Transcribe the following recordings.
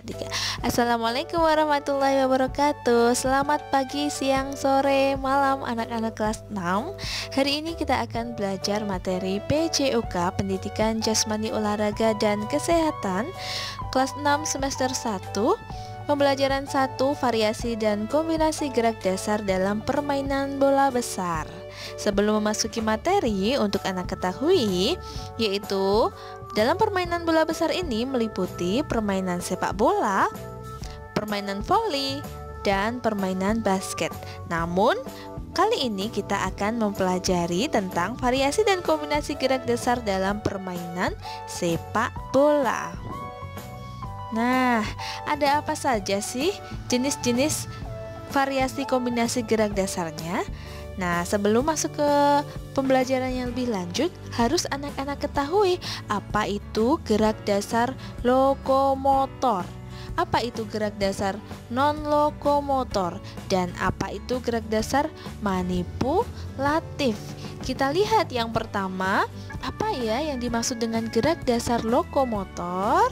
3. Assalamualaikum warahmatullahi wabarakatuh. Selamat pagi, siang, sore, malam anak-anak kelas 6. Hari ini kita akan belajar materi PJOK, Pendidikan Jasmani Olahraga dan Kesehatan, kelas 6 semester 1. Pembelajaran 1, variasi dan kombinasi gerak dasar dalam permainan bola besar. Sebelum memasuki materi, untuk anak ketahui, yaitu dalam permainan bola besar ini meliputi permainan sepak bola, permainan voli, dan permainan basket. Namun, kali ini kita akan mempelajari tentang variasi dan kombinasi gerak dasar dalam permainan sepak bola. Nah, ada apa saja sih jenis-jenis variasi kombinasi gerak dasarnya? Nah, sebelum masuk ke pembelajaran yang lebih lanjut, harus anak-anak ketahui apa itu gerak dasar lokomotor, apa itu gerak dasar non-lokomotor, dan apa itu gerak dasar manipulatif. Kita lihat yang pertama, apa ya yang dimaksud dengan gerak dasar lokomotor?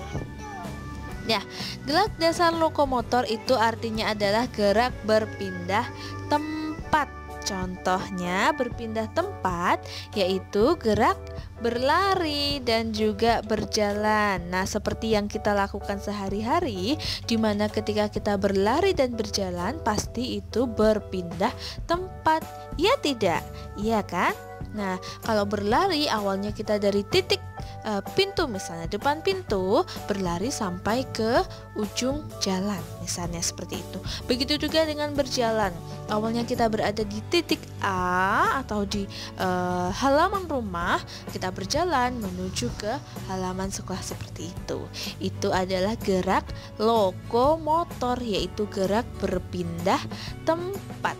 Ya, gerak dasar lokomotor itu artinya adalah gerak berpindah tempat. Contohnya berpindah tempat yaitu gerak berlari dan juga berjalan. Nah, seperti yang kita lakukan sehari-hari, di mana ketika kita berlari dan berjalan pasti itu berpindah tempat. Ya tidak? Iya kan? Nah, kalau berlari awalnya kita dari titik pintu, misalnya depan pintu, berlari sampai ke ujung jalan, misalnya seperti itu. Begitu juga dengan berjalan, awalnya kita berada di titik A atau di halaman rumah, kita berjalan menuju ke halaman sekolah, seperti itu. Itu adalah gerak lokomotor, yaitu gerak berpindah tempat.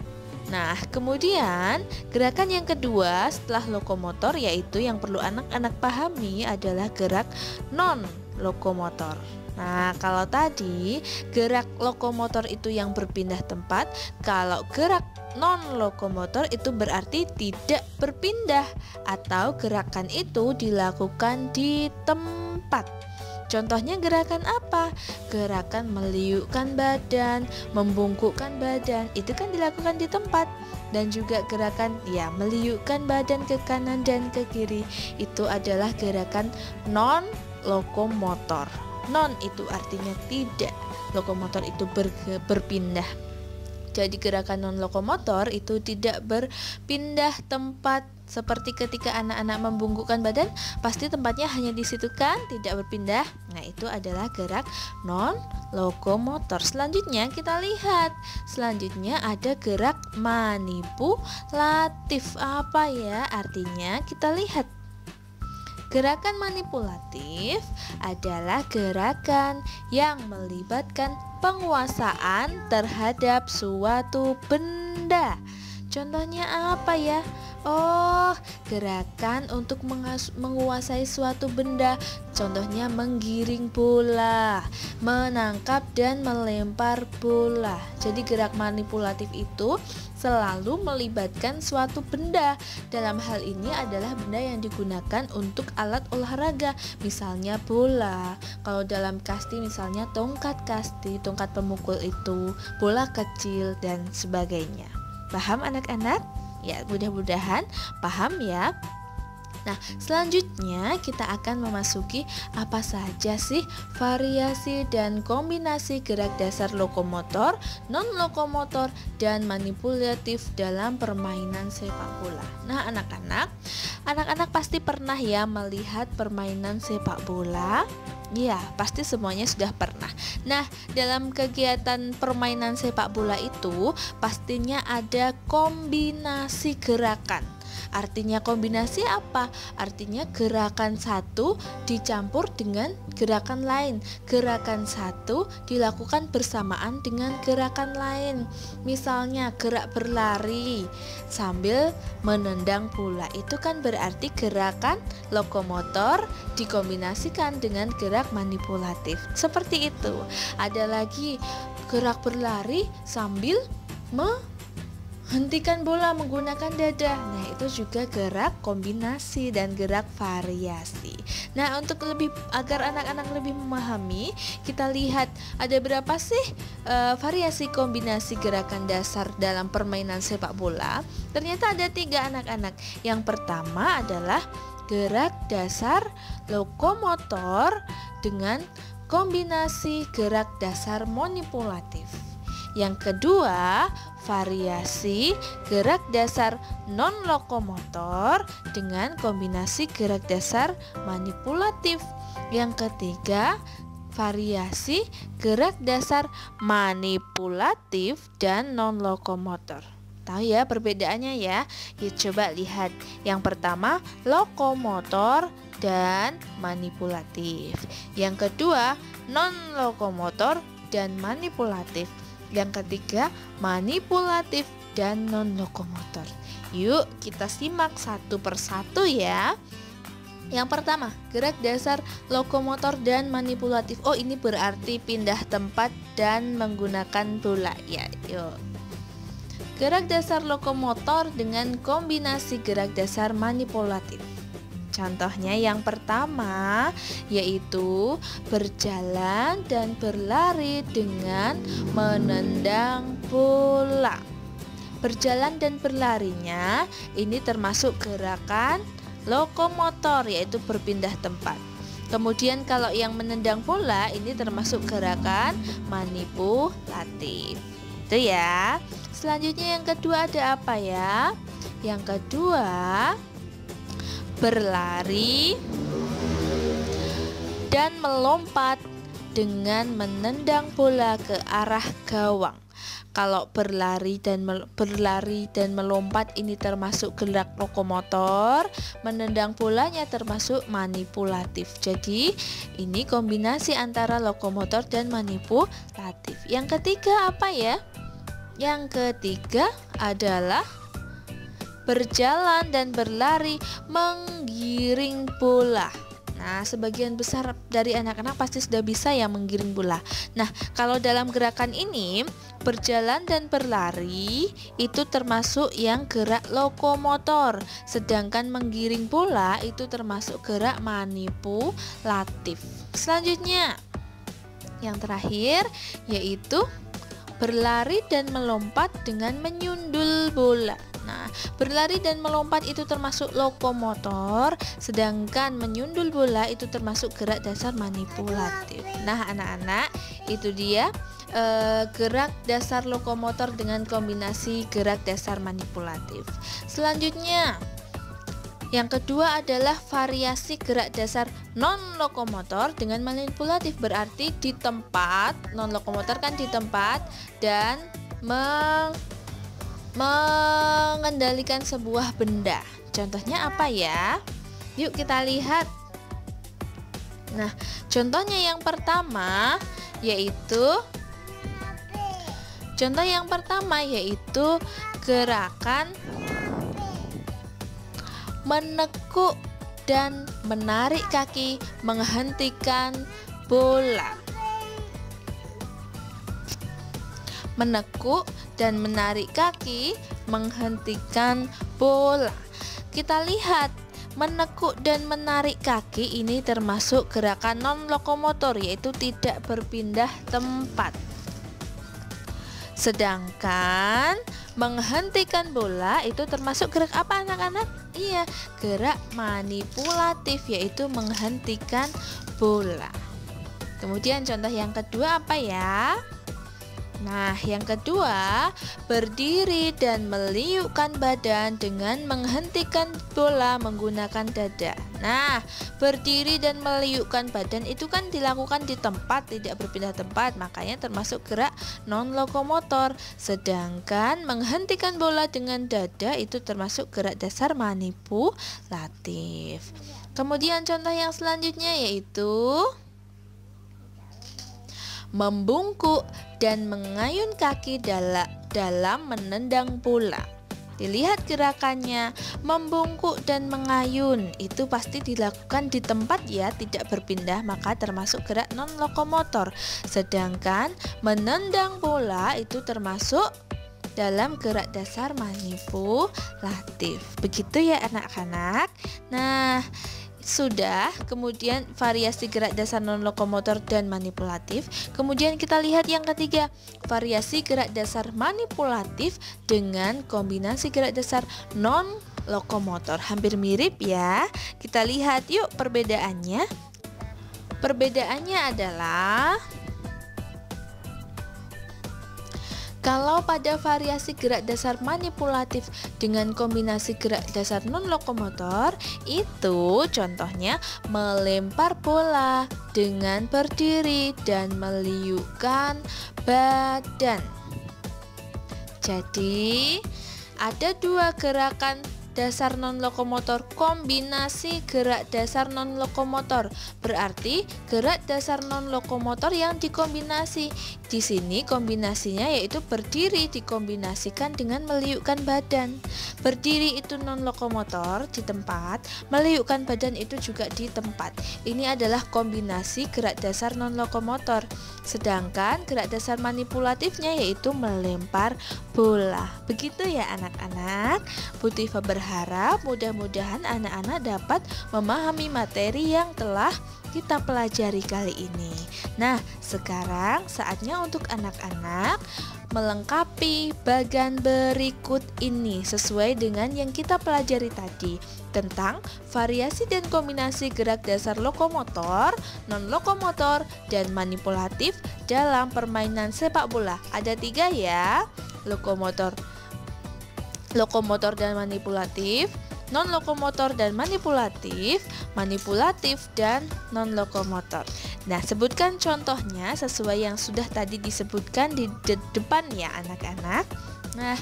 Nah, kemudian gerakan yang kedua setelah lokomotor, yaitu yang perlu anak-anak pahami adalah gerak non-lokomotor. Nah, kalau tadi gerak lokomotor itu yang berpindah tempat, kalau gerak non-lokomotor itu berarti tidak berpindah atau gerakan itu dilakukan di tempat. Contohnya gerakan apa? Gerakan meliukkan badan, membungkukkan badan, itu kan dilakukan di tempat. Dan juga gerakan meliukkan badan ke kanan dan ke kiri, itu adalah gerakan non-lokomotor. Non itu artinya tidak, lokomotor itu berpindah. Jadi gerakan non-lokomotor itu tidak berpindah tempat. Seperti ketika anak-anak membungkukkan badan, pasti tempatnya hanya di situ kan, tidak berpindah. Nah, itu adalah gerak non-lokomotor. Selanjutnya kita lihat, selanjutnya ada gerak manipulatif. Apa ya artinya? Kita lihat. Gerakan manipulatif adalah gerakan yang melibatkan penguasaan terhadap suatu benda. Contohnya apa ya? Oh, gerakan untuk menguasai suatu benda. Contohnya menggiring bola, menangkap dan melempar bola. Jadi gerak manipulatif itu selalu melibatkan suatu benda. Dalam hal ini adalah benda yang digunakan untuk alat olahraga, misalnya bola. Kalau dalam kasti misalnya tongkat kasti, tongkat pemukul itu, bola kecil dan sebagainya. Paham anak-anak? Ya, mudah-mudahan paham ya. Nah, selanjutnya kita akan memasuki apa saja sih variasi dan kombinasi gerak dasar lokomotor, non-lokomotor, dan manipulatif dalam permainan sepak bola. Nah, anak-anak pasti pernah ya melihat permainan sepak bola. Ya, pasti semuanya sudah pernah. Nah, dalam kegiatan permainan sepak bola itu pastinya ada kombinasi gerakan. Artinya kombinasi apa? Artinya gerakan satu dicampur dengan gerakan lain. Gerakan satu dilakukan bersamaan dengan gerakan lain. Misalnya gerak berlari sambil menendang bola. Itu kan berarti gerakan lokomotor dikombinasikan dengan gerak manipulatif. Seperti itu. Ada lagi gerak berlari sambil hentikan bola menggunakan dada. Nah, itu juga gerak kombinasi dan gerak variasi. Nah, untuk agar anak-anak lebih memahami, kita lihat ada berapa sih variasi kombinasi gerakan dasar dalam permainan sepak bola. Ternyata ada 3 anak-anak. Yang pertama adalah gerak dasar lokomotor dengan kombinasi gerak dasar manipulatif. Yang kedua, variasi gerak dasar non-lokomotor dengan kombinasi gerak dasar manipulatif. Yang ketiga, variasi gerak dasar manipulatif dan non-lokomotor. Tahu ya perbedaannya ya? Yuk coba lihat. Yang pertama, lokomotor dan manipulatif. Yang kedua, non-lokomotor dan manipulatif. Yang ketiga, manipulatif dan non-lokomotor. Yuk kita simak satu persatu ya. Yang pertama, gerak dasar lokomotor dan manipulatif. Oh, ini berarti pindah tempat dan menggunakan bola ya. Yuk. Gerak dasar lokomotor dengan kombinasi gerak dasar manipulatif. Contohnya yang pertama yaitu berjalan dan berlari dengan menendang bola. Berjalan dan berlarinya ini termasuk gerakan lokomotor, yaitu berpindah tempat. Kemudian kalau yang menendang bola ini termasuk gerakan manipulatif. Itu ya. Selanjutnya yang kedua ada apa ya? Yang kedua, berlari dan melompat dengan menendang bola ke arah gawang. Kalau berlari dan melompat ini termasuk gerak lokomotor, menendang bolanya termasuk manipulatif. Jadi ini kombinasi antara lokomotor dan manipulatif. Yang ketiga apa ya? Yang ketiga adalah berjalan dan berlari menggiring bola. Nah, sebagian besar dari anak-anak pasti sudah bisa ya menggiring bola. Nah, kalau dalam gerakan ini berjalan dan berlari itu termasuk yang gerak lokomotor, sedangkan menggiring bola itu termasuk gerak manipulatif. Selanjutnya, yang terakhir yaitu berlari dan melompat dengan menyundul bola. Nah, berlari dan melompat itu termasuk lokomotor, sedangkan menyundul bola itu termasuk gerak dasar manipulatif. Nah, anak-anak, itu dia gerak dasar lokomotor dengan kombinasi gerak dasar manipulatif. Selanjutnya, yang kedua adalah variasi gerak dasar non-lokomotor dengan manipulatif, berarti di tempat, non-lokomotor kan di tempat dan mengendalikan sebuah benda. Contohnya apa ya? Yuk kita lihat. Nah, contohnya yang pertama yaitu gerakan menekuk dan menarik kaki menghentikan bola. Menekuk dan menarik kaki menghentikan bola. Kita lihat, menekuk dan menarik kaki ini termasuk gerakan non-lokomotor, yaitu tidak berpindah tempat. Sedangkan menghentikan bola itu termasuk gerak apa anak-anak? Iya, gerak manipulatif, yaitu menghentikan bola. Kemudian contoh yang kedua apa ya? Nah, yang kedua, berdiri dan meliukkan badan dengan menghentikan bola menggunakan dada. Nah, berdiri dan meliukkan badan itu kan dilakukan di tempat, tidak berpindah tempat, makanya termasuk gerak non-lokomotor. Sedangkan menghentikan bola dengan dada itu termasuk gerak dasar manipulatif. Kemudian contoh yang selanjutnya yaitu membungkuk dan mengayun kaki dalam menendang bola. Dilihat gerakannya, membungkuk dan mengayun itu pasti dilakukan di tempat ya, tidak berpindah, maka termasuk gerak non-lokomotor. Sedangkan menendang bola itu termasuk dalam gerak dasar manipulatif. Begitu ya anak-anak. Nah, sudah, kemudian variasi gerak dasar non-lokomotor dan manipulatif. Kemudian kita lihat yang ketiga, variasi gerak dasar manipulatif dengan kombinasi gerak dasar non-lokomotor. Hampir mirip ya. Kita lihat yuk perbedaannya. Perbedaannya adalah kalau pada variasi gerak dasar manipulatif dengan kombinasi gerak dasar non-lokomotor, itu contohnya melempar bola dengan berdiri dan meliukkan badan. Jadi, ada dua gerakan dasar non-lokomotor kombinasi gerak dasar non-lokomotor. Berarti gerak dasar non-lokomotor yang dikombinasi. Di sini kombinasinya yaitu berdiri dikombinasikan dengan meliukkan badan. Berdiri itu non-lokomotor di tempat, meliukkan badan itu juga di tempat. Ini adalah kombinasi gerak dasar non-lokomotor. Sedangkan gerak dasar manipulatifnya yaitu melempar bola. Begitu ya anak-anak. Bu Tifa berharap mudah-mudahan anak-anak dapat memahami materi yang telah kita pelajari kali ini. Nah, sekarang saatnya untuk anak-anak melengkapi bagian berikut ini sesuai dengan yang kita pelajari tadi tentang variasi dan kombinasi gerak dasar lokomotor, non-lokomotor, dan manipulatif dalam permainan sepak bola. Ada 3 ya, lokomotor dan manipulatif, non-lokomotor dan manipulatif, manipulatif dan non-lokomotor. Nah, sebutkan contohnya sesuai yang sudah tadi disebutkan di depan ya anak-anak. Nah,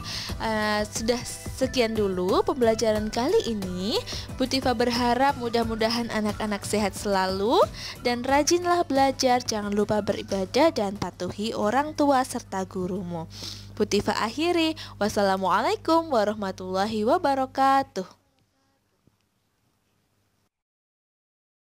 sudah sekian dulu pembelajaran kali ini. Bu Tifa berharap mudah-mudahan anak-anak sehat selalu dan rajinlah belajar, jangan lupa beribadah dan patuhi orang tua serta gurumu. Bu Tifa akhiri, wassalamualaikum warahmatullahi wabarakatuh.